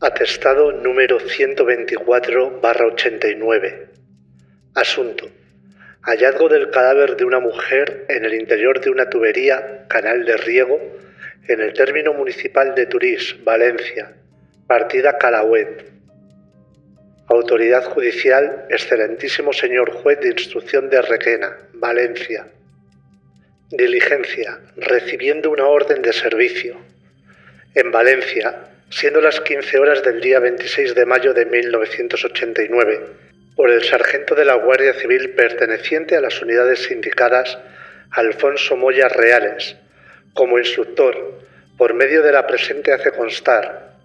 Atestado número 124/89. Asunto: hallazgo del cadáver de una mujer en el interior de una tubería, canal de riego, en el término municipal de Turís, Valencia, partida Calauet. Autoridad judicial: Excelentísimo señor juez de instrucción de Requena, Valencia. Diligencia: recibiendo una orden de servicio. En Valencia, siendo las 15 horas del día 26 de mayo de 1989, por el sargento de la Guardia Civil perteneciente a las unidades indicadas, Alfonso Moya Reales, como instructor, por medio de la presente hace constar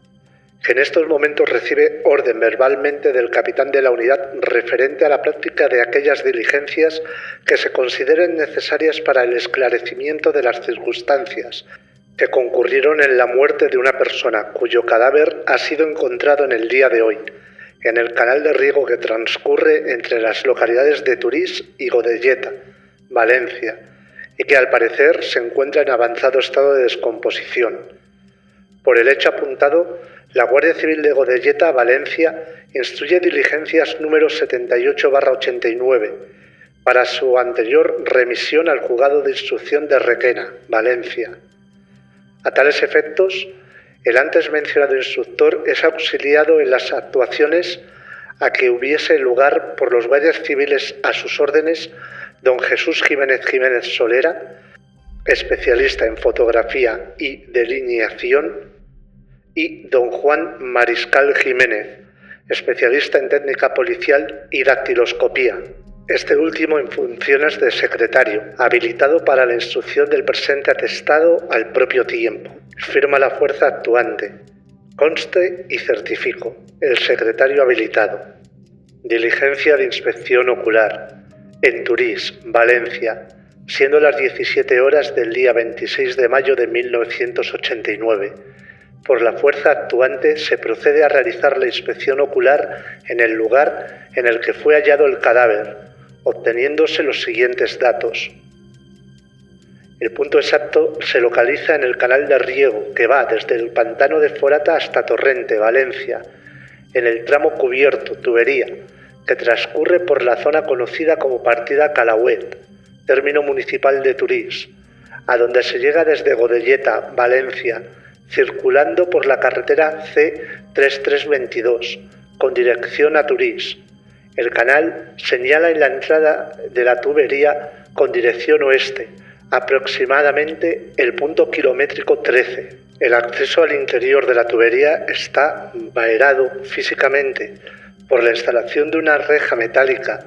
que en estos momentos recibe orden verbalmente del capitán de la unidad referente a la práctica de aquellas diligencias que se consideren necesarias para el esclarecimiento de las circunstancias que concurrieron en la muerte de una persona cuyo cadáver ha sido encontrado en el día de hoy, en el canal de riego que transcurre entre las localidades de Turís y Godelleta, Valencia, y que al parecer se encuentra en avanzado estado de descomposición. Por el hecho apuntado, la Guardia Civil de Godelleta, Valencia, instruye diligencias número 78/89 para su anterior remisión al Juzgado de Instrucción de Requena, Valencia. A tales efectos, el antes mencionado instructor es auxiliado en las actuaciones a que hubiese lugar por los guardias civiles a sus órdenes don Jesús Jiménez Solera, especialista en fotografía y delineación, y don Juan Mariscal Jiménez, especialista en técnica policial y dactiloscopía, este último en funciones de secretario, habilitado para la instrucción del presente atestado al propio tiempo. Firma la fuerza actuante. Conste y certifico. El secretario habilitado. Diligencia de inspección ocular. En Turís, Valencia, siendo las 17 horas del día 26 de mayo de 1989. Por la fuerza actuante se procede a realizar la inspección ocular en el lugar en el que fue hallado el cadáver, obteniéndose los siguientes datos. El punto exacto se localiza en el canal de riego que va desde el pantano de Forata hasta Torrente, Valencia, en el tramo cubierto, tubería, que transcurre por la zona conocida como partida Calauet, término municipal de Turís, a donde se llega desde Godelleta, Valencia, circulando por la carretera C3322, con dirección a Turís. El canal señala en la entrada de la tubería con dirección oeste, aproximadamente el punto kilométrico 13. El acceso al interior de la tubería está vaerado físicamente por la instalación de una reja metálica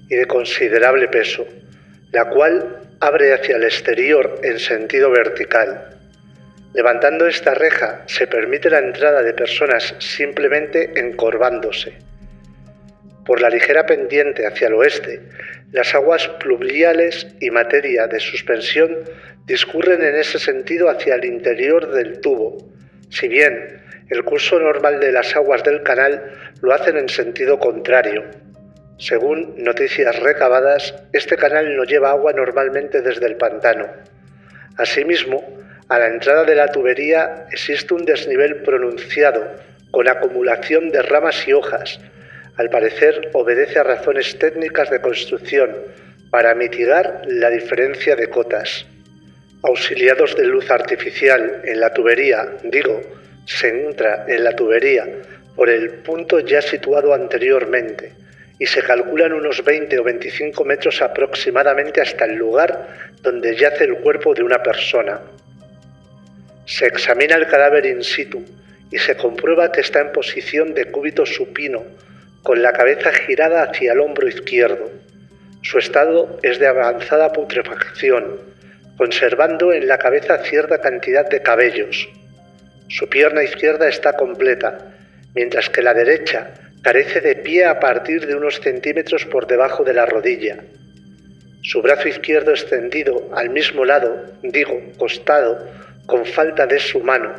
y de considerable peso, la cual abre hacia el exterior en sentido vertical. Levantando esta reja se permite la entrada de personas simplemente encorvándose. Por la ligera pendiente hacia el oeste, las aguas pluviales y materia de suspensión discurren en ese sentido hacia el interior del tubo, si bien el curso normal de las aguas del canal lo hacen en sentido contrario. Según noticias recabadas, este canal no lleva agua normalmente desde el pantano. Asimismo, a la entrada de la tubería existe un desnivel pronunciado, con acumulación de ramas y hojas. Al parecer obedece a razones técnicas de construcción para mitigar la diferencia de cotas. Auxiliados de luz artificial en la tubería, se entra en la tubería por el punto ya situado anteriormente y se calculan unos 20 o 25 metros aproximadamente hasta el lugar donde yace el cuerpo de una persona. Se examina el cadáver in situ y se comprueba que está en posición de cúbito supino, con la cabeza girada hacia el hombro izquierdo. Su estado es de avanzada putrefacción, conservando en la cabeza cierta cantidad de cabellos. Su pierna izquierda está completa, mientras que la derecha carece de pie a partir de unos centímetros por debajo de la rodilla. Su brazo izquierdo extendido al mismo lado, costado, con falta de su mano,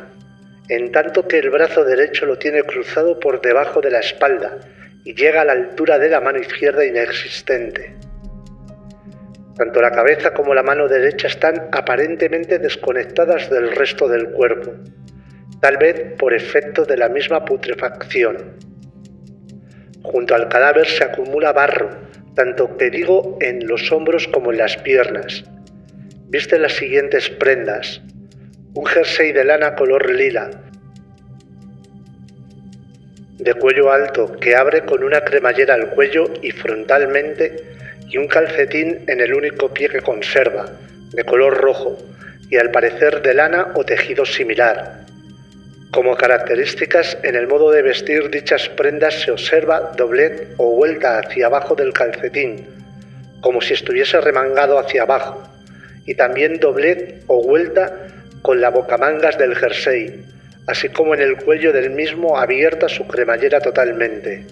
en tanto que el brazo derecho lo tiene cruzado por debajo de la espalda y llega a la altura de la mano izquierda inexistente. Tanto la cabeza como la mano derecha están aparentemente desconectadas del resto del cuerpo. tal vez por efecto de la misma putrefacción. Junto al cadáver se acumula barro, tanto que digo en los hombros como en las piernas. Viste las siguientes prendas: un jersey de lana color lila, de cuello alto que abre con una cremallera al cuello y frontalmente, y un calcetín en el único pie que conserva, de color rojo, y al parecer de lana o tejido similar. Como características, en el modo de vestir dichas prendas se observa doblez o vuelta hacia abajo del calcetín, como si estuviese remangado hacia abajo, y también doblez o vuelta con la bocamangas del jersey, así como en el cuello del mismo abierta su cremallera totalmente.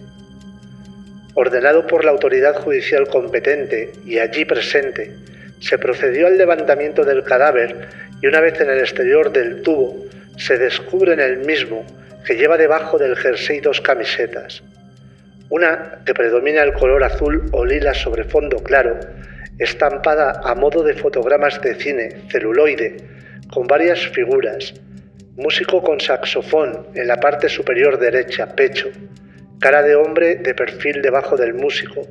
Ordenado por la autoridad judicial competente y allí presente, se procedió al levantamiento del cadáver y una vez en el exterior del tubo, se descubre en el mismo que lleva debajo del jersey dos camisetas. Una que predomina el color azul o lila sobre fondo claro, estampada a modo de fotogramas de cine, celuloide, con varias figuras: músico con saxofón en la parte superior derecha, pecho, cara de hombre de perfil debajo del músico,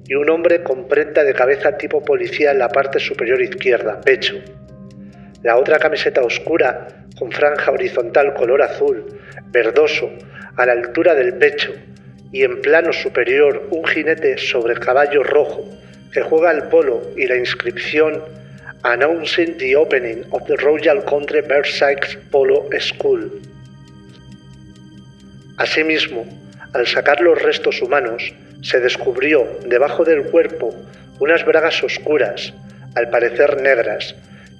y un hombre con prenda de cabeza tipo policía en la parte superior izquierda, pecho. La otra camiseta oscura, con franja horizontal color azul, verdoso, a la altura del pecho, y en plano superior un jinete sobre caballo rojo, que juega al polo, y la inscripción Announcing the Opening of the Royal Country Versailles Polo School. Asimismo, al sacar los restos humanos, se descubrió debajo del cuerpo unas bragas oscuras, al parecer negras,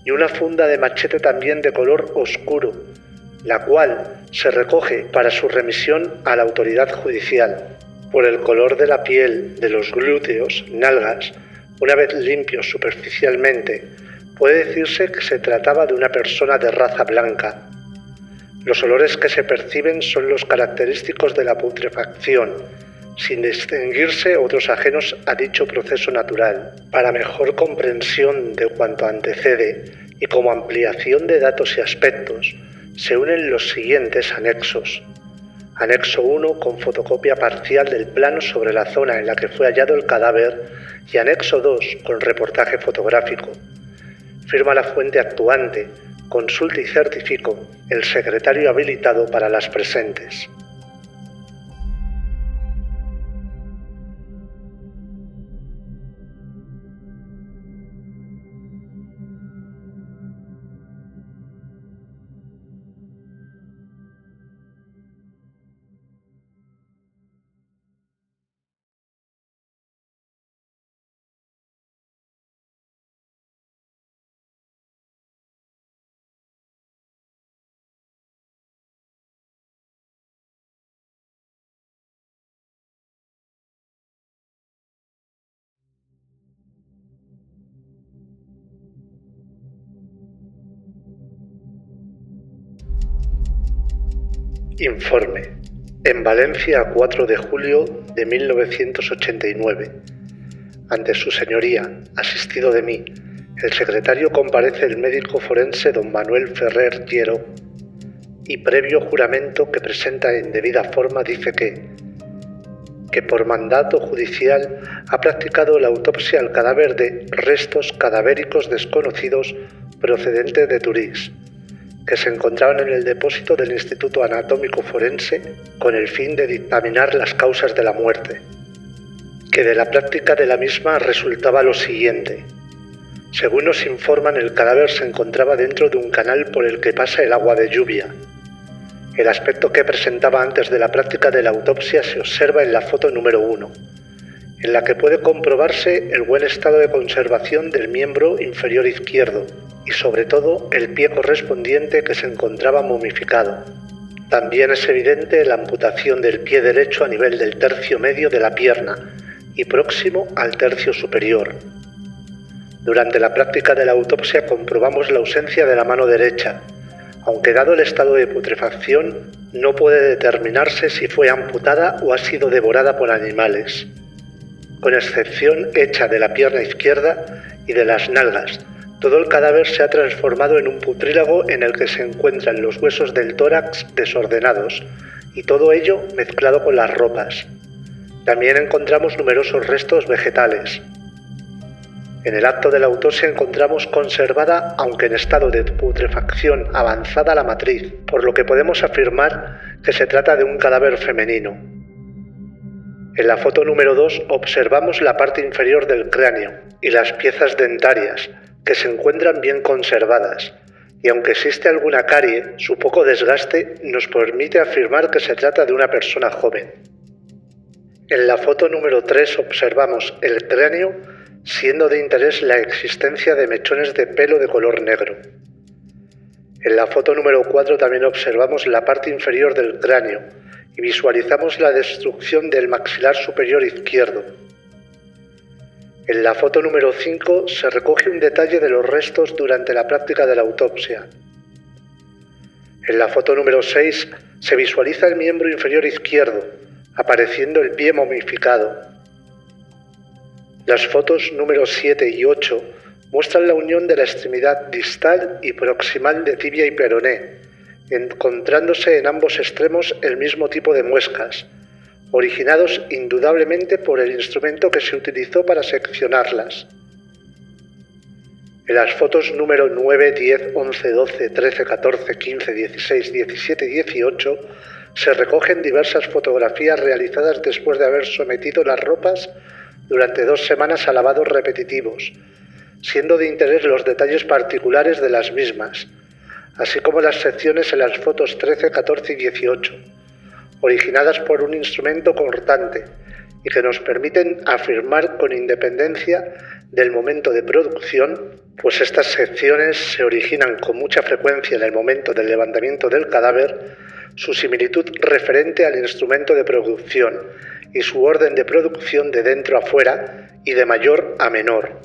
y una funda de machete también de color oscuro, la cual se recoge para su remisión a la autoridad judicial. Por el color de la piel, de los glúteos, nalgas, una vez limpios superficialmente, puede decirse que se trataba de una persona de raza blanca. Los olores que se perciben son los característicos de la putrefacción, sin distinguirse otros ajenos a dicho proceso natural. Para mejor comprensión de cuanto antecede y como ampliación de datos y aspectos, se unen los siguientes anexos. Anexo 1 con fotocopia parcial del plano sobre la zona en la que fue hallado el cadáver y anexo 2 con reportaje fotográfico. Firma la fuente actuante, consulta y certifico el secretario habilitado para las presentes. Informe. En Valencia, a 4 de julio de 1989. Ante su señoría, asistido de mí, el secretario, comparece el médico forense don Manuel Ferrer Llero y previo juramento que presenta en debida forma dice que por mandato judicial ha practicado la autopsia al cadáver de restos cadavéricos desconocidos procedentes de Turís, que se encontraban en el depósito del Instituto Anatómico Forense con el fin de dictaminar las causas de la muerte, que de la práctica de la misma resultaba lo siguiente. Según nos informan, el cadáver se encontraba dentro de un canal por el que pasa el agua de lluvia. El aspecto que presentaba antes de la práctica de la autopsia se observa en la foto número 1, en la que puede comprobarse el buen estado de conservación del miembro inferior izquierdo, y sobre todo el pie correspondiente que se encontraba momificado. También es evidente la amputación del pie derecho a nivel del tercio medio de la pierna y próximo al tercio superior. Durante la práctica de la autopsia comprobamos la ausencia de la mano derecha, aunque dado el estado de putrefacción no puede determinarse si fue amputada o ha sido devorada por animales, con excepción hecha de la pierna izquierda y de las nalgas, Todo el cadáver se ha transformado en un putrílago en el que se encuentran los huesos del tórax desordenados, y todo ello mezclado con las ropas. También encontramos numerosos restos vegetales. En el acto de la autopsia encontramos conservada, aunque en estado de putrefacción avanzada, la matriz, por lo que podemos afirmar que se trata de un cadáver femenino. En la foto número 2 observamos la parte inferior del cráneo y las piezas dentarias, que se encuentran bien conservadas, y aunque existe alguna carie, su poco desgaste nos permite afirmar que se trata de una persona joven. En la foto número 3 observamos el cráneo, siendo de interés la existencia de mechones de pelo de color negro. En la foto número 4 también observamos la parte inferior del cráneo y visualizamos la destrucción del maxilar superior izquierdo. En la foto número 5 se recoge un detalle de los restos durante la práctica de la autopsia. En la foto número 6 se visualiza el miembro inferior izquierdo, apareciendo el pie momificado. Las fotos número 7 y 8 muestran la unión de la extremidad distal y proximal de tibia y peroné, encontrándose en ambos extremos el mismo tipo de muescas, originados indudablemente por el instrumento que se utilizó para seccionarlas. En las fotos número 9, 10, 11, 12, 13, 14, 15, 16, 17 y 18 se recogen diversas fotografías realizadas después de haber sometido las ropas durante 2 semanas a lavados repetitivos, siendo de interés los detalles particulares de las mismas, así como las secciones en las fotos 13, 14 y 18, originadas por un instrumento cortante y que nos permiten afirmar con independencia del momento de producción, pues estas secciones se originan con mucha frecuencia en el momento del levantamiento del cadáver, su similitud referente al instrumento de producción y su orden de producción de dentro a fuera y de mayor a menor.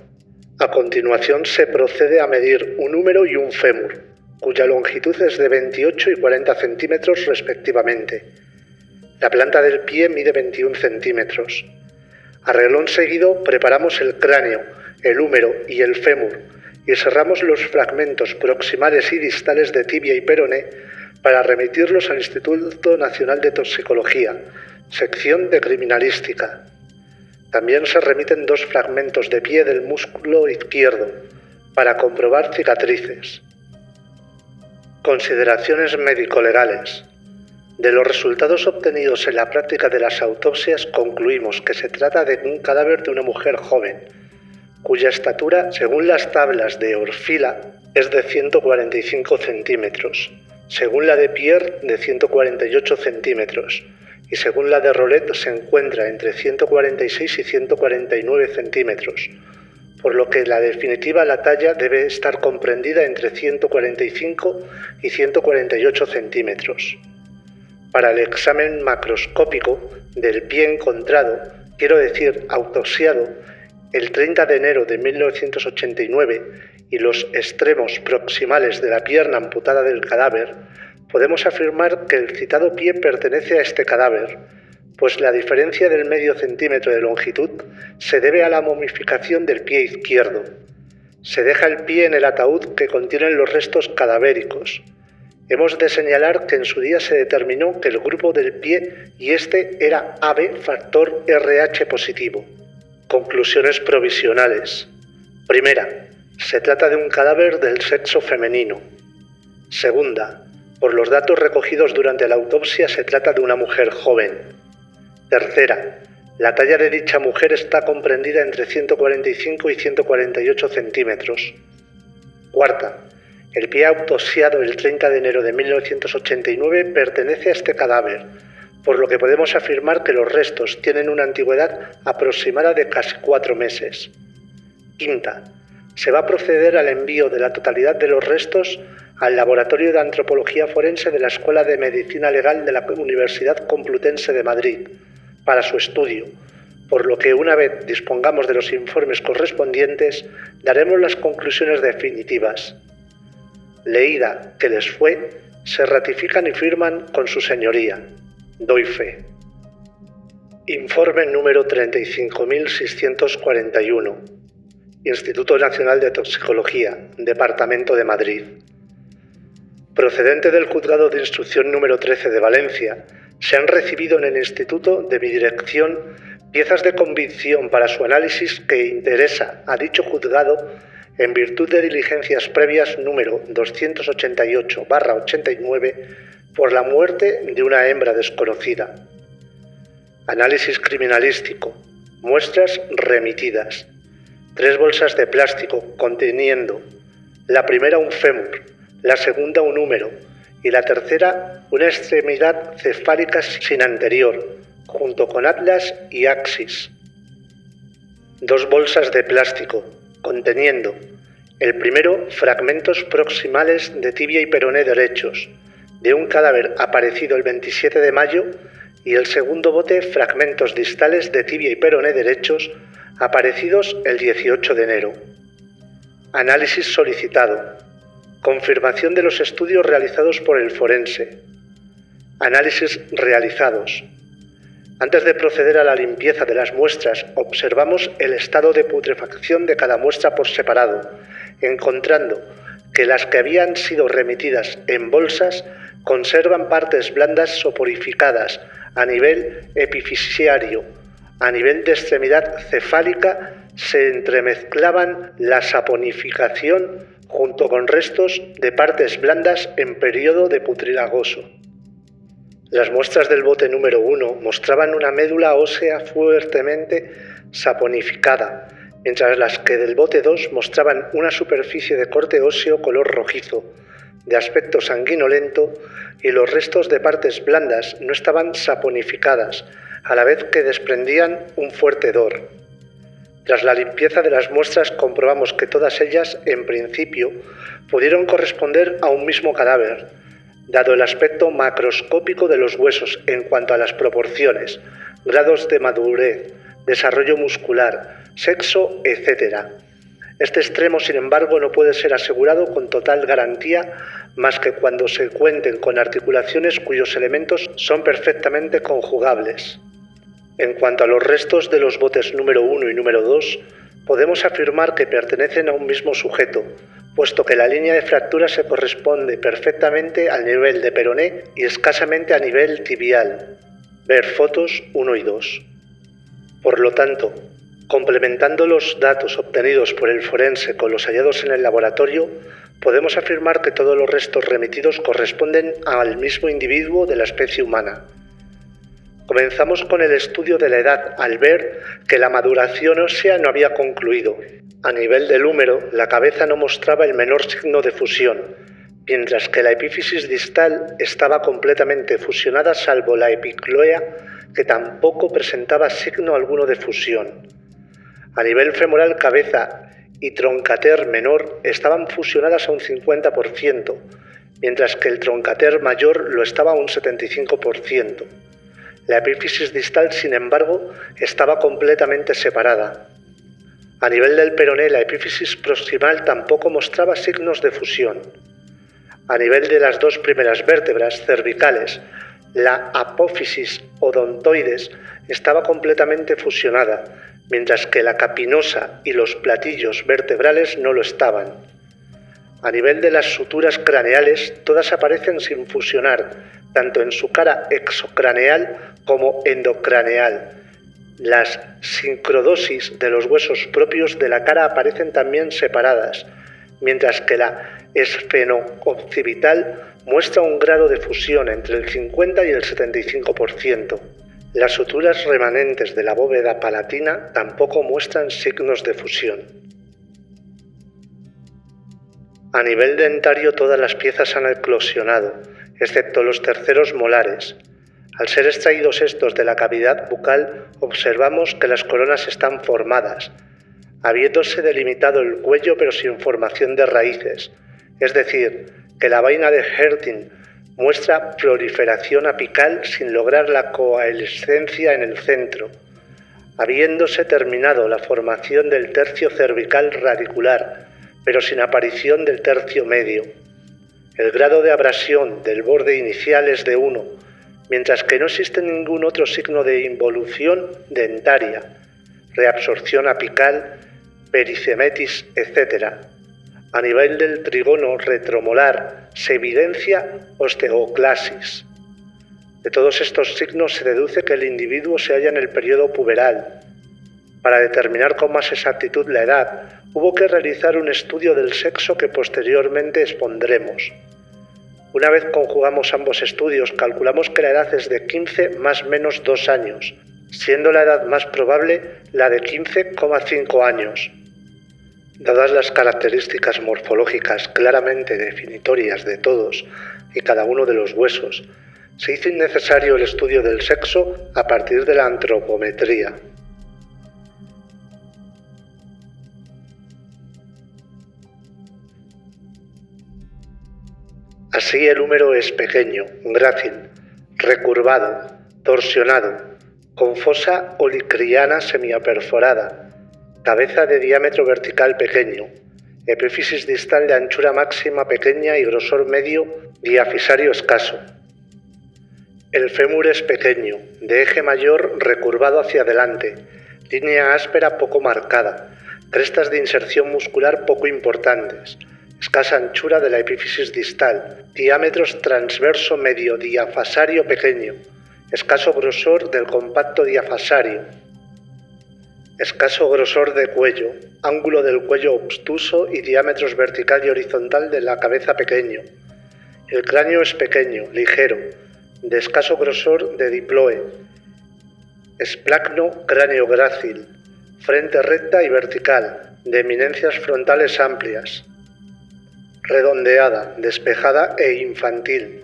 A continuación se procede a medir un húmero y un fémur, cuya longitud es de 28 y 40 centímetros respectivamente. La planta del pie mide 21 centímetros. A renglón seguido preparamos el cráneo, el húmero y el fémur y cerramos los fragmentos proximales y distales de tibia y peroné para remitirlos al Instituto Nacional de Toxicología, sección de criminalística. También se remiten 2 fragmentos de pie del músculo izquierdo para comprobar cicatrices. Consideraciones médico-legales. De los resultados obtenidos en la práctica de las autopsias concluimos que se trata de un cadáver de una mujer joven, cuya estatura, según las tablas de Orfila, es de 145 centímetros, según la de Pierre de 148 centímetros y según la de Rollet se encuentra entre 146 y 149 centímetros, por lo que la definitiva la talla debe estar comprendida entre 145 y 148 centímetros. Para el examen macroscópico del pie encontrado, quiero decir autopsiado, el 30 de enero de 1989 y los extremos proximales de la pierna amputada del cadáver, podemos afirmar que el citado pie pertenece a este cadáver, pues la diferencia del medio centímetro de longitud se debe a la momificación del pie izquierdo. Se deja el pie en el ataúd que contienen los restos cadavéricos. Hemos de señalar que en su día se determinó que el grupo del pie y este era AB factor RH positivo. Conclusiones provisionales. Primera, se trata de un cadáver del sexo femenino. Segunda, por los datos recogidos durante la autopsia se trata de una mujer joven. Tercera, la talla de dicha mujer está comprendida entre 145 y 148 centímetros. Cuarta, el pie autopsiado el 30 de enero de 1989 pertenece a este cadáver, por lo que podemos afirmar que los restos tienen una antigüedad aproximada de casi 4 meses. Quinta, se va a proceder al envío de la totalidad de los restos al Laboratorio de Antropología Forense de la Escuela de Medicina Legal de la Universidad Complutense de Madrid para su estudio, por lo que una vez dispongamos de los informes correspondientes, daremos las conclusiones definitivas. Leída que les fue, se ratifican y firman con su señoría. Doy fe. Informe número 35.641. Instituto Nacional de Toxicología, Departamento de Madrid. Procedente del Juzgado de Instrucción número 13 de Valencia, se han recibido en el Instituto de mi dirección piezas de convicción para su análisis que interesa a dicho juzgado en virtud de diligencias previas número 288/89 por la muerte de una hembra desconocida. Análisis criminalístico. Muestras remitidas. 3 bolsas de plástico conteniendo la primera un fémur, la segunda un húmero y la tercera una extremidad cefálica sin anterior, junto con atlas y axis. 2 bolsas de plástico conteniendo el primero fragmentos proximales de tibia y peroné derechos, de un cadáver aparecido el 27 de mayo y el segundo bote fragmentos distales de tibia y peroné derechos aparecidos el 18 de enero. Análisis solicitado. Confirmación de los estudios realizados por el forense. Análisis realizados. Antes de proceder a la limpieza de las muestras, observamos el estado de putrefacción de cada muestra por separado, encontrando que las que habían sido remitidas en bolsas conservan partes blandas soporificadas a nivel epifisiario. A nivel de extremidad cefálica se entremezclaban la saponificación junto con restos de partes blandas en periodo de putrilagoso. Las muestras del bote número 1 mostraban una médula ósea fuertemente saponificada, mientras las que del bote 2 mostraban una superficie de corte óseo color rojizo, de aspecto sanguinolento, y los restos de partes blandas no estaban saponificadas, a la vez que desprendían un fuerte hedor. Tras la limpieza de las muestras comprobamos que todas ellas, en principio, pudieron corresponder a un mismo cadáver, dado el aspecto macroscópico de los huesos en cuanto a las proporciones, grados de madurez, desarrollo muscular, sexo, etc. Este extremo, sin embargo, no puede ser asegurado con total garantía más que cuando se cuenten con articulaciones cuyos elementos son perfectamente conjugables. En cuanto a los restos de los botes número 1 y número 2, podemos afirmar que pertenecen a un mismo sujeto, puesto que la línea de fractura se corresponde perfectamente al nivel de peroné y escasamente a nivel tibial. Ver fotos 1 y 2. Por lo tanto, complementando los datos obtenidos por el forense con los hallados en el laboratorio, podemos afirmar que todos los restos remitidos corresponden al mismo individuo de la especie humana. Comenzamos con el estudio de la edad al ver que la maduración ósea no había concluido. A nivel del húmero, la cabeza no mostraba el menor signo de fusión, mientras que la epífisis distal estaba completamente fusionada salvo la epicloea, que tampoco presentaba signo alguno de fusión. A nivel femoral, cabeza y troncater menor estaban fusionadas a un 50%, mientras que el troncater mayor lo estaba a un 75%. La epífisis distal, sin embargo, estaba completamente separada. A nivel del peroné, la epífisis proximal tampoco mostraba signos de fusión. A nivel de las 2 primeras vértebras cervicales, la apófisis odontoides estaba completamente fusionada, mientras que la capinosa y los platillos vertebrales no lo estaban. A nivel de las suturas craneales, todas aparecen sin fusionar, tanto en su cara exocraneal como endocraneal. Las sincrodosis de los huesos propios de la cara aparecen también separadas, mientras que la esfenooccipital muestra un grado de fusión entre el 50 y el 75%. Las suturas remanentes de la bóveda palatina tampoco muestran signos de fusión. A nivel dentario, todas las piezas han eclosionado, excepto los terceros molares. Al ser extraídos estos de la cavidad bucal, observamos que las coronas están formadas, habiéndose delimitado el cuello pero sin formación de raíces, es decir, que la vaina de Herting muestra proliferación apical sin lograr la coalescencia en el centro, habiéndose terminado la formación del tercio cervical radicular, pero sin aparición del tercio medio. El grado de abrasión del borde inicial es de 1, mientras que no existe ningún otro signo de involución dentaria, reabsorción apical pericemetis, etc. A nivel del trígono retromolar se evidencia osteoclasis. De todos estos signos se deduce que el individuo se halla en el periodo puberal. Para determinar con más exactitud la edad, hubo que realizar un estudio del sexo que posteriormente expondremos. Una vez conjugamos ambos estudios, calculamos que la edad es de 15 más menos 2 años, siendo la edad más probable la de 15,5 años. Dadas las características morfológicas claramente definitorias de todos y cada uno de los huesos, se hizo innecesario el estudio del sexo a partir de la antropometría. Así el húmero es pequeño, grácil, recurvado, torsionado, con fosa olicriana semiperforada, cabeza de diámetro vertical pequeño, epífisis distal de anchura máxima pequeña y grosor medio diafisario escaso. El fémur es pequeño, de eje mayor recurvado hacia adelante, línea áspera poco marcada, crestas de inserción muscular poco importantes, escasa anchura de la epífisis distal, diámetros transverso medio diafasario pequeño, escaso grosor del compacto diafasario, escaso grosor de cuello, ángulo del cuello obtuso y diámetros vertical y horizontal de la cabeza pequeño. El cráneo es pequeño, ligero, de escaso grosor de diploe, esplacno cráneo grácil, frente recta y vertical, de eminencias frontales amplias, redondeada, despejada e infantil,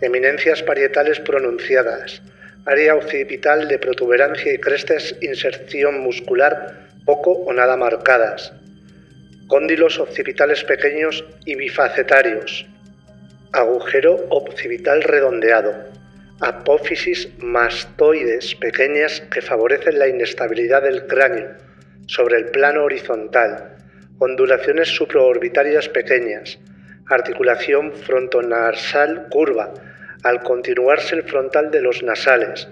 eminencias parietales pronunciadas, área occipital de protuberancia y crestas inserción muscular poco o nada marcadas, cóndilos occipitales pequeños y bifacetarios, agujero occipital redondeado, apófisis mastoides pequeñas que favorecen la inestabilidad del cráneo sobre el plano horizontal, ondulaciones supraorbitarias pequeñas, articulación frontonasal curva al continuarse el frontal de los nasales,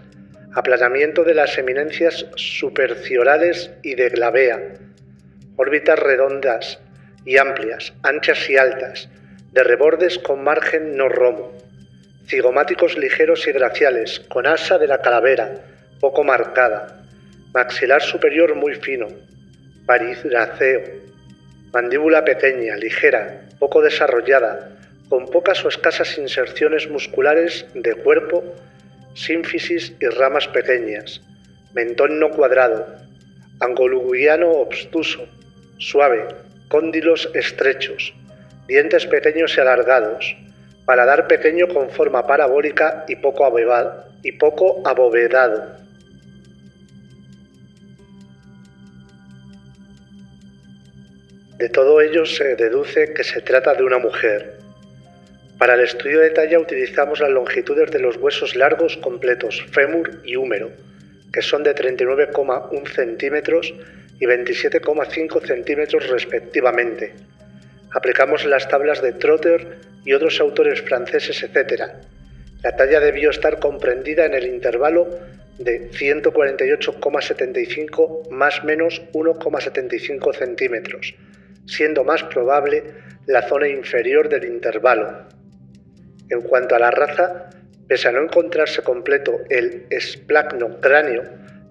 aplanamiento de las eminencias superciorales y de glavea, órbitas redondas y amplias, anchas y altas, de rebordes con margen no romo, cigomáticos ligeros y graciales, con asa de la calavera, poco marcada, maxilar superior muy fino, parizraceo, mandíbula pequeña, ligera, poco desarrollada, con pocas o escasas inserciones musculares de cuerpo, sínfisis y ramas pequeñas, mentón no cuadrado, angoluguiano obtuso, suave, cóndilos estrechos, dientes pequeños y alargados, paladar pequeño con forma parabólica y poco abovedado. De todo ello se deduce que se trata de una mujer. Para el estudio de talla utilizamos las longitudes de los huesos largos completos, fémur y húmero, que son de 39,1 centímetros y 27,5 centímetros respectivamente. Aplicamos las tablas de Trotter y otros autores franceses, etc. La talla debió estar comprendida en el intervalo de 148,75 más menos 1,75 centímetros, siendo más probable la zona inferior del intervalo. En cuanto a la raza, pese a no encontrarse completo el esplacno cráneo,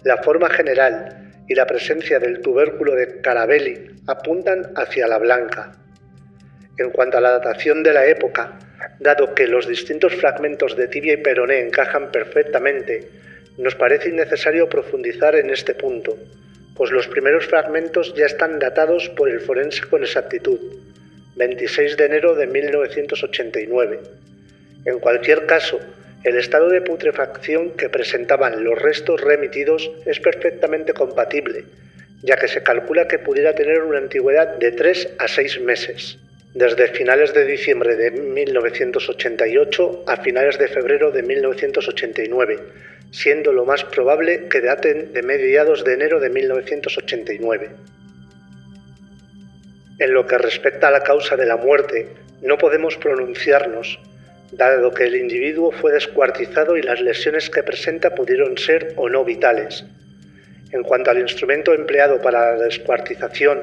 la forma general y la presencia del tubérculo de Carabelli apuntan hacia la blanca. En cuanto a la datación de la época, dado que los distintos fragmentos de tibia y peroné encajan perfectamente, nos parece innecesario profundizar en este punto, pues los primeros fragmentos ya están datados por el forense con exactitud, 26 de enero de 1989. En cualquier caso, el estado de putrefacción que presentaban los restos remitidos es perfectamente compatible, ya que se calcula que pudiera tener una antigüedad de 3 a 6 meses, desde finales de diciembre de 1988 a finales de febrero de 1989, siendo lo más probable que daten de mediados de enero de 1989. En lo que respecta a la causa de la muerte, no podemos pronunciarnos, dado que el individuo fue descuartizado y las lesiones que presenta pudieron ser o no vitales. En cuanto al instrumento empleado para la descuartización,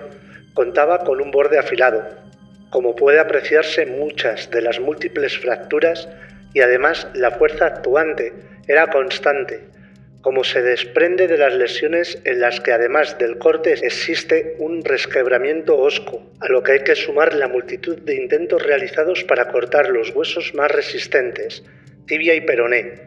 contaba con un borde afilado. Como puede apreciarse, muchas de las múltiples fracturas y además la fuerza actuante era constante, como se desprende de las lesiones en las que además del corte existe un resquebramiento hosco, a lo que hay que sumar la multitud de intentos realizados para cortar los huesos más resistentes, tibia y peroné,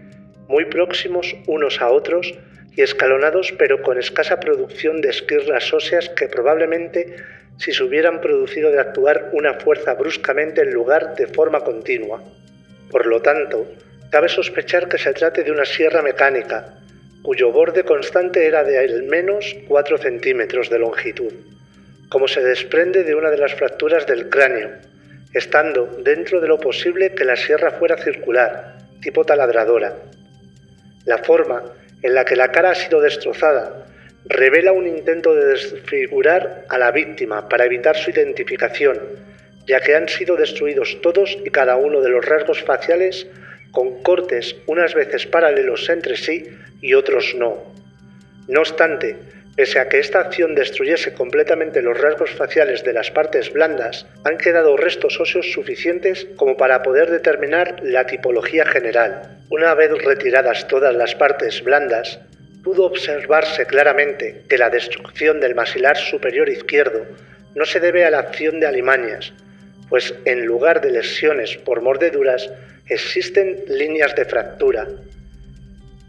muy próximos unos a otros y escalonados pero con escasa producción de esquirlas óseas que probablemente si se hubieran producido de actuar una fuerza bruscamente en lugar de forma continua. Por lo tanto, cabe sospechar que se trate de una sierra mecánica, cuyo borde constante era de al menos 4 centímetros de longitud, como se desprende de una de las fracturas del cráneo, estando dentro de lo posible que la sierra fuera circular, tipo taladradora. La forma en la que la cara ha sido destrozada revela un intento de desfigurar a la víctima para evitar su identificación, ya que han sido destruidos todos y cada uno de los rasgos faciales con cortes unas veces paralelos entre sí y otros no. No obstante, pese a que esta acción destruyese completamente los rasgos faciales de las partes blandas, han quedado restos óseos suficientes como para poder determinar la tipología general. Una vez retiradas todas las partes blandas, pudo observarse claramente que la destrucción del maxilar superior izquierdo no se debe a la acción de alimañas, pues en lugar de lesiones por mordeduras existen líneas de fractura.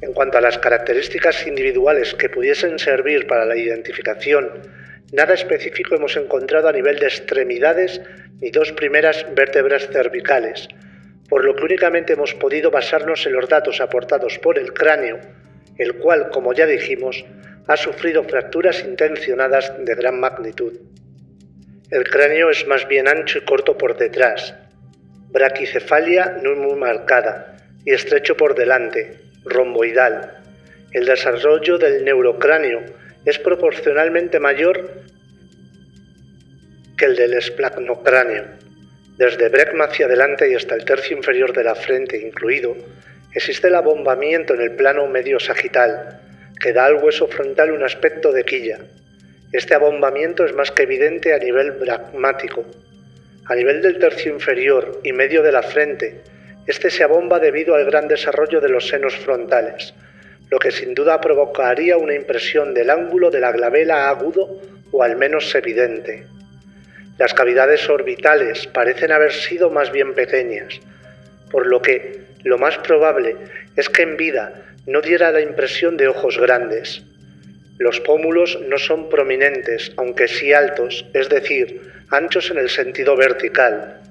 En cuanto a las características individuales que pudiesen servir para la identificación, nada específico hemos encontrado a nivel de extremidades ni dos primeras vértebras cervicales, por lo que únicamente hemos podido basarnos en los datos aportados por el cráneo, el cual, como ya dijimos, ha sufrido fracturas intencionadas de gran magnitud. El cráneo es más bien ancho y corto por detrás, braquicefalia no muy marcada y estrecho por delante, romboidal. El desarrollo del neurocráneo es proporcionalmente mayor que el del esplacnocráneo. Desde Brecma hacia adelante y hasta el tercio inferior de la frente incluido, existe el abombamiento en el plano medio sagital, que da al hueso frontal un aspecto de quilla. Este abombamiento es más que evidente a nivel bragmático. A nivel del tercio inferior y medio de la frente, este se abomba debido al gran desarrollo de los senos frontales, lo que sin duda provocaría una impresión del ángulo de la glabela agudo o al menos evidente. Las cavidades orbitales parecen haber sido más bien pequeñas, por lo que lo más probable es que en vida no diera la impresión de ojos grandes. Los pómulos no son prominentes, aunque sí altos, es decir, anchos en el sentido vertical.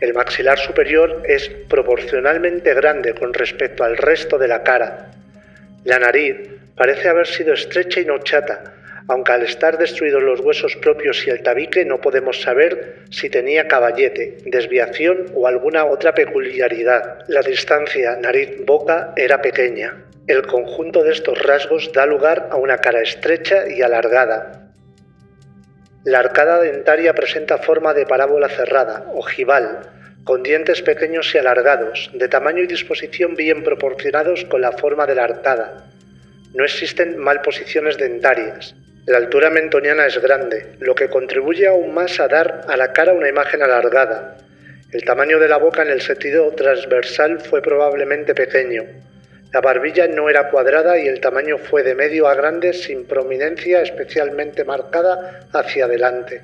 El maxilar superior es proporcionalmente grande con respecto al resto de la cara. La nariz parece haber sido estrecha y no chata, aunque al estar destruidos los huesos propios y el tabique no podemos saber si tenía caballete, desviación o alguna otra peculiaridad. La distancia nariz-boca era pequeña. El conjunto de estos rasgos da lugar a una cara estrecha y alargada. La arcada dentaria presenta forma de parábola cerrada, ojival, con dientes pequeños y alargados, de tamaño y disposición bien proporcionados con la forma de la arcada. No existen malposiciones dentarias. La altura mentoniana es grande, lo que contribuye aún más a dar a la cara una imagen alargada. El tamaño de la boca en el sentido transversal fue probablemente pequeño. La barbilla no era cuadrada y el tamaño fue de medio a grande sin prominencia especialmente marcada hacia adelante.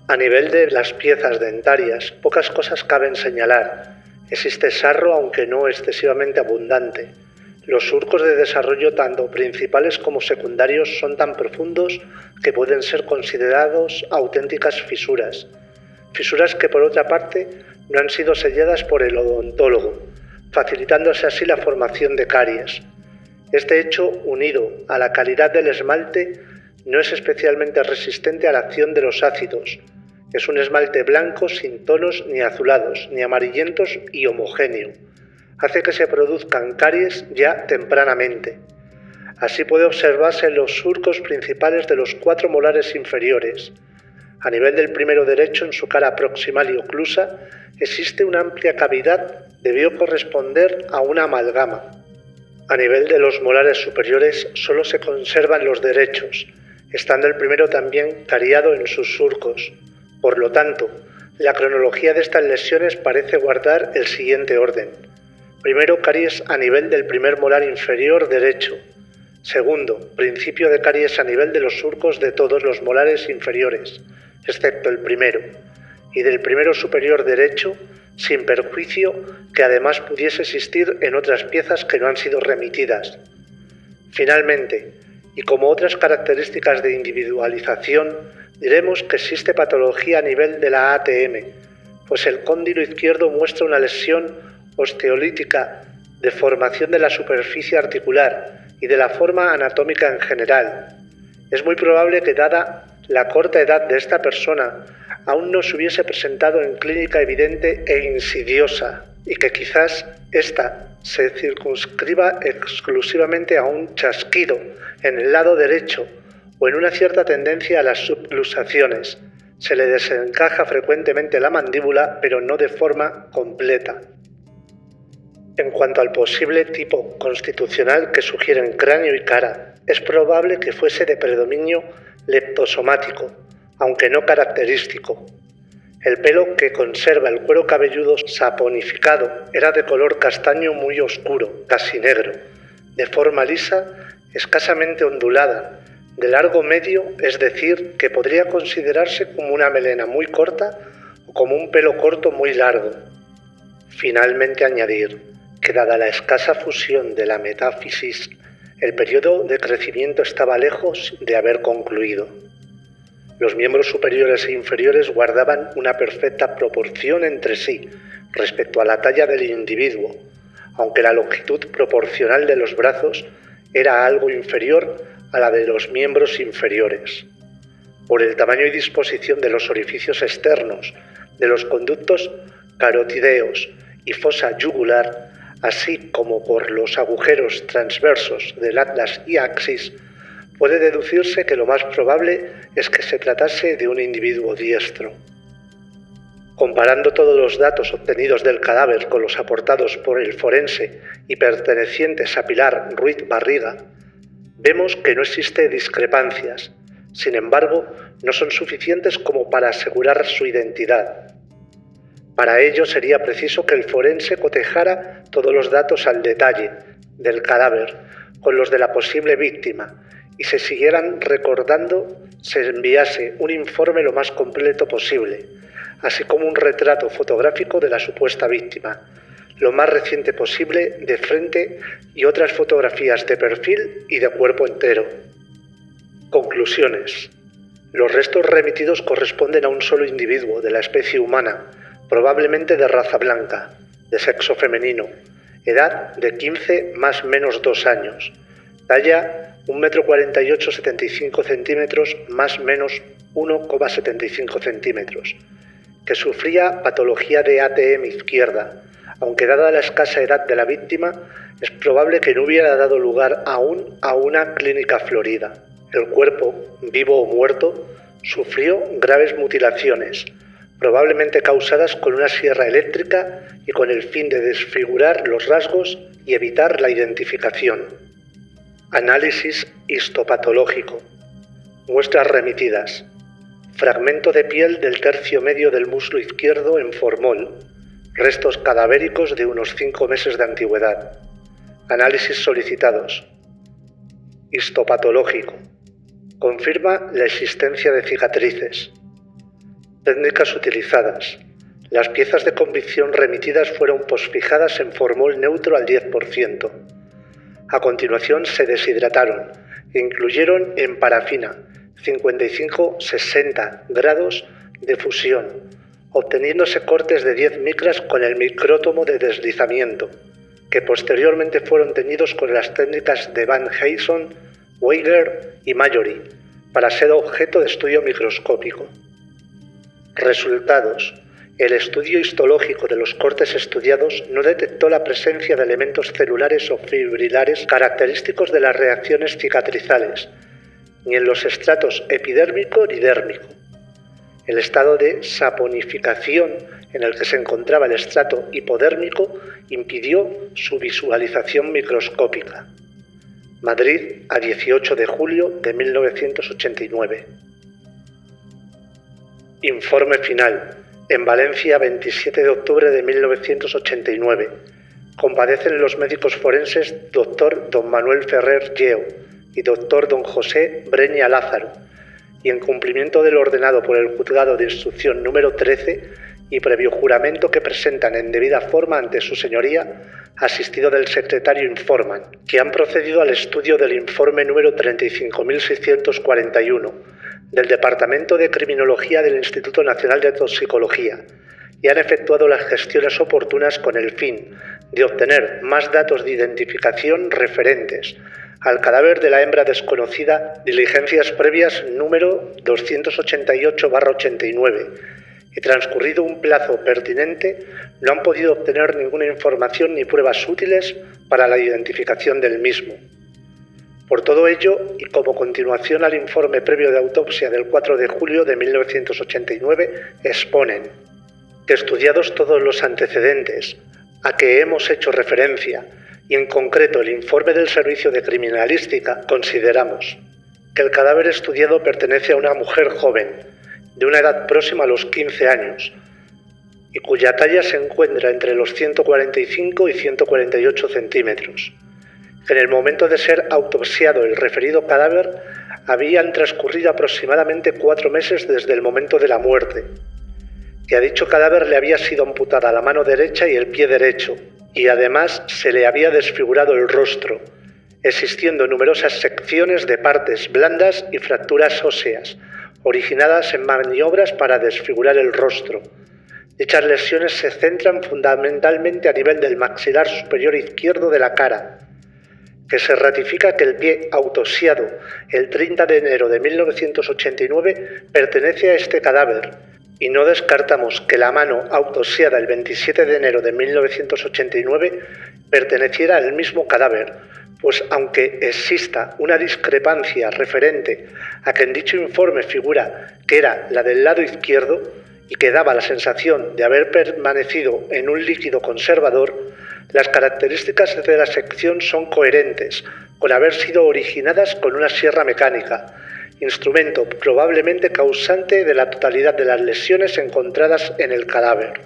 A nivel de las piezas dentarias, pocas cosas caben señalar. Existe sarro aunque no excesivamente abundante. Los surcos de desarrollo tanto principales como secundarios son tan profundos que pueden ser considerados auténticas fisuras. Fisuras que por otra parte no han sido selladas por el odontólogo, facilitándose así la formación de caries. Este hecho, unido a la calidad del esmalte, no es especialmente resistente a la acción de los ácidos. Es un esmalte blanco sin tonos ni azulados, ni amarillentos y homogéneo. Hace que se produzcan caries ya tempranamente. Así puede observarse en los surcos principales de los 4 molares inferiores. A nivel del primero derecho, en su cara proximal y oclusa, existe una amplia cavidad, debió corresponder a una amalgama. A nivel de los molares superiores solo se conservan los derechos, estando el primero también cariado en sus surcos. Por lo tanto, la cronología de estas lesiones parece guardar el siguiente orden. Primero, caries a nivel del primer molar inferior derecho. Segundo, principio de caries a nivel de los surcos de todos los molares inferiores, excepto el primero, y del primero superior derecho, sin perjuicio que además pudiese existir en otras piezas que no han sido remitidas. Finalmente, y como otras características de individualización, diremos que existe patología a nivel de la ATM, pues el cóndilo izquierdo muestra una lesión osteolítica, deformación de la superficie articular y de la forma anatómica en general. Es muy probable que, dada la corta edad de esta persona, aún no se hubiese presentado en clínica evidente e insidiosa, y que quizás ésta se circunscriba exclusivamente a un chasquido en el lado derecho o en una cierta tendencia a las subluxaciones. Se le desencaja frecuentemente la mandíbula, pero no de forma completa. En cuanto al posible tipo constitucional que sugieren cráneo y cara, es probable que fuese de predominio leptosomático, aunque no característico. El pelo que conserva el cuero cabelludo saponificado era de color castaño muy oscuro, casi negro, de forma lisa, escasamente ondulada, de largo medio, es decir, que podría considerarse como una melena muy corta o como un pelo corto muy largo. Finalmente añadir que, dada la escasa fusión de la metáfisis, el periodo de crecimiento estaba lejos de haber concluido. Los miembros superiores e inferiores guardaban una perfecta proporción entre sí respecto a la talla del individuo, aunque la longitud proporcional de los brazos era algo inferior a la de los miembros inferiores. Por el tamaño y disposición de los orificios externos, de los conductos carotideos y fosa yugular, así como por los agujeros transversos del atlas y axis, puede deducirse que lo más probable es que se tratase de un individuo diestro. Comparando todos los datos obtenidos del cadáver con los aportados por el forense y pertenecientes a Pilar Ruiz Barriga, vemos que no existe discrepancias. Sin embargo, no son suficientes como para asegurar su identidad. Para ello sería preciso que el forense cotejara todos los datos al detalle del cadáver con los de la posible víctima y se siguieran recordando, se enviase un informe lo más completo posible, así como un retrato fotográfico de la supuesta víctima, lo más reciente posible de frente y otras fotografías de perfil y de cuerpo entero. Conclusiones. Los restos remitidos corresponden a un solo individuo de la especie humana, probablemente de raza blanca, de sexo femenino, edad de 15 más menos 2 años, talla 1,48 m, 75 centímetros más menos 1,75 centímetros, que sufría patología de ATM izquierda, aunque dada la escasa edad de la víctima, es probable que no hubiera dado lugar aún a una clínica florida. El cuerpo, vivo o muerto, sufrió graves mutilaciones, probablemente causadas con una sierra eléctrica y con el fin de desfigurar los rasgos y evitar la identificación. Análisis histopatológico. Muestras remitidas. Fragmento de piel del tercio medio del muslo izquierdo en formol. Restos cadavéricos de unos 5 meses de antigüedad. Análisis solicitados. Histopatológico. Confirma la existencia de cicatrices. Técnicas utilizadas. Las piezas de convicción remitidas fueron posfijadas en formol neutro al 10%. A continuación se deshidrataron e incluyeron en parafina 55-60 grados de fusión, obteniéndose cortes de 10 micras con el micrótomo de deslizamiento, que posteriormente fueron teñidos con las técnicas de Van Heyson, Weiger y Mallory, para ser objeto de estudio microscópico. Resultados. El estudio histológico de los cortes estudiados no detectó la presencia de elementos celulares o fibrilares característicos de las reacciones cicatrizales, ni en los estratos epidérmico ni dérmico. El estado de saponificación en el que se encontraba el estrato hipodérmico impidió su visualización microscópica. Madrid, a 18 de julio de 1989. Informe final. En Valencia, 27 de octubre de 1989. Compadecen los médicos forenses Dr. Don Manuel Ferrer Lleo y Dr. Don José Breña Lázaro, y en cumplimiento de lo ordenado por el Juzgado de Instrucción número 13 y previo juramento que presentan en debida forma ante su señoría, asistido del secretario informan que han procedido al estudio del informe número 35.641 del Departamento de Criminología del Instituto Nacional de Toxicología y han efectuado las gestiones oportunas con el fin de obtener más datos de identificación referentes al cadáver de la hembra desconocida, diligencias previas número 288/89, y transcurrido un plazo pertinente, no han podido obtener ninguna información ni pruebas útiles para la identificación del mismo. Por todo ello, y como continuación al informe previo de autopsia del 4 de julio de 1989, exponen que, estudiados todos los antecedentes a que hemos hecho referencia, y en concreto el informe del Servicio de Criminalística, consideramos que el cadáver estudiado pertenece a una mujer joven, de una edad próxima a los 15 años, y cuya talla se encuentra entre los 145 y 148 centímetros, que en el momento de ser autopsiado el referido cadáver habían transcurrido aproximadamente 4 meses desde el momento de la muerte, que a dicho cadáver le había sido amputada la mano derecha y el pie derecho, y además se le había desfigurado el rostro, existiendo numerosas secciones de partes blandas y fracturas óseas, originadas en maniobras para desfigurar el rostro. Dichas lesiones se centran fundamentalmente a nivel del maxilar superior izquierdo de la cara, que se ratifica que el pie autopsiado el 30 de enero de 1989 pertenece a este cadáver, y no descartamos que la mano autopsiada el 27 de enero de 1989 perteneciera al mismo cadáver, pues aunque exista una discrepancia referente a que en dicho informe figura que era la del lado izquierdo y que daba la sensación de haber permanecido en un líquido conservador, las características de la sección son coherentes con haber sido originadas con una sierra mecánica, instrumento probablemente causante de la totalidad de las lesiones encontradas en el cadáver.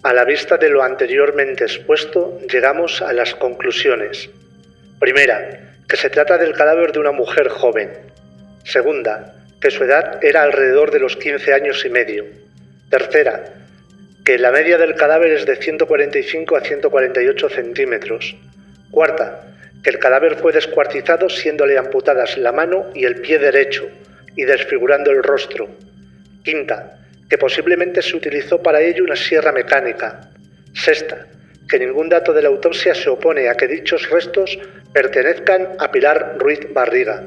A la vista de lo anteriormente expuesto, llegamos a las conclusiones. Primera, que se trata del cadáver de una mujer joven. Segunda, que su edad era alrededor de los 15 años y medio. Tercera, que la media del cadáver es de 145 a 148 centímetros. Cuarta, que el cadáver fue descuartizado siéndole amputadas la mano y el pie derecho y desfigurando el rostro. Quinta, que posiblemente se utilizó para ello una sierra mecánica. Sexta, que ningún dato de la autopsia se opone a que dichos restos pertenezcan a Pilar Ruiz Barriga.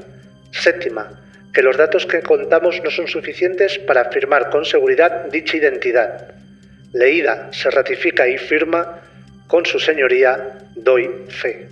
Séptima, que los datos que contamos no son suficientes para afirmar con seguridad dicha identidad. Leída, se ratifica y firma con su señoría, doy fe.